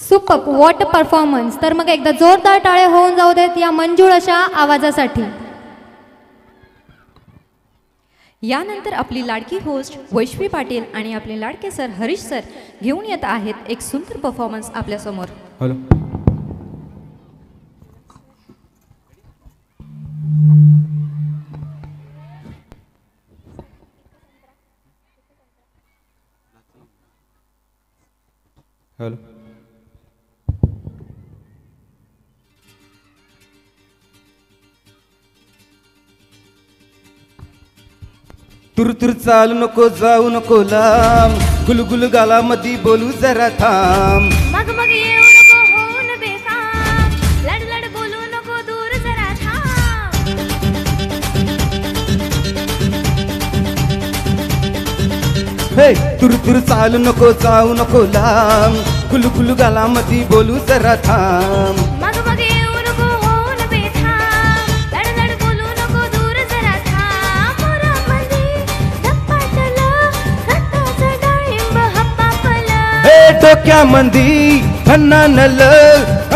Super what performance. तर मग एकदा जोरदार टाळे होऊन जाऊ देत या मंजूळ अशा आवाजासाठी. यानंतर आपली लाडकी होस्ट वैश्वी पाटील आणि आपले लाडके सर हरीश सर घेऊन येत आहेत एक सुंदर परफॉर्मन्स आपल्या समोर. हॅलो. हॅलो. तुरतुर चालू नको जाऊ नको लांब गुलगुल गालामधी बोलू जरा थांब. मग मग येऊ नको होऊन बेफाम लड लड बोलू नको दूर जरा थांब. हे तुरतुर चालू नको जाऊ नको लांब गुलगुल गालामधी बोलू जरा थांब. मग मग येऊ नको होऊन बेफाम लड लड बोलू नको दूर जरा थांब. मोरामध्ये धप्पाटलं रक्ताचं डाळिंब हप्पापलं. हे डोक्यामंदी फन्नानल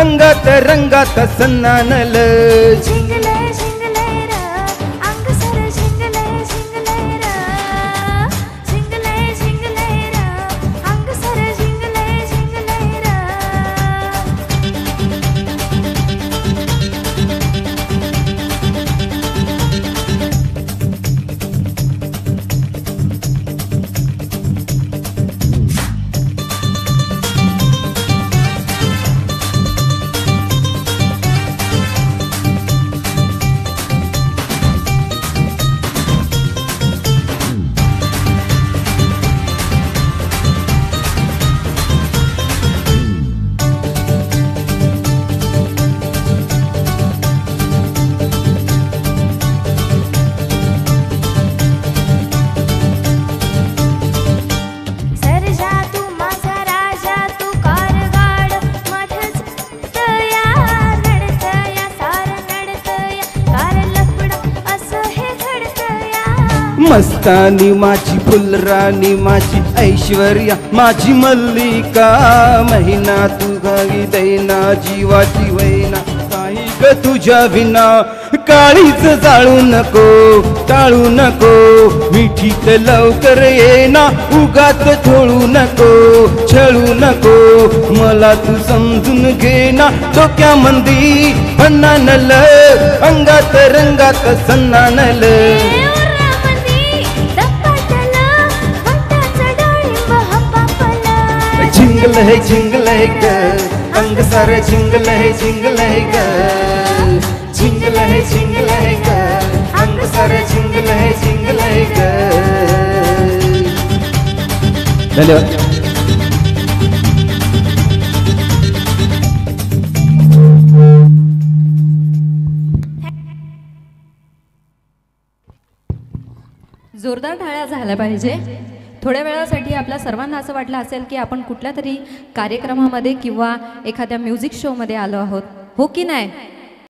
अंगात रंगात सन्नानल. झिंगलय झिंगलय र अंग सर झिंगलय झिंगलय र. झिंगलय झिंगलय र अंग सर झिंगलय झिंगलय र. सरजा तू माझा राजा तू कारगाड मध्यच तया नडतया सार नडतया कार लफड असं हे घडतया. मस्तानी माझी फुलराणी माझी ऐश्वर्या माझी मल्लिका महिना तू घावी दैना जीवाची वैना काही ग तुझ्या विना. काळीच जाळू नको टाळू नको मिठीत लवकर येना उगाच ठोळू नको छळू नको मला तू समजून घेना. डोक्यामंदी फन्नानल अंगात रंगात सन्नानल. उरामंदी धप्पाटलं रक्ताचं डाळिंब हप्पापलं. झिंगल है ग अंग सारे झिंगल है ग. झिंगल है ग अंग सारे झिंगल है ग. धन्यवाद. जोरदार टाळ्या झाल्या पाहिजे. थोड्या वेळासाठी आपल्या सर्वांना असं वाटलं असेल की आपण कुठल्या तरी कार्यक्रमामध्ये किंवा एखाद्या म्युझिक शोमध्ये आलो आहोत, हो की नाही?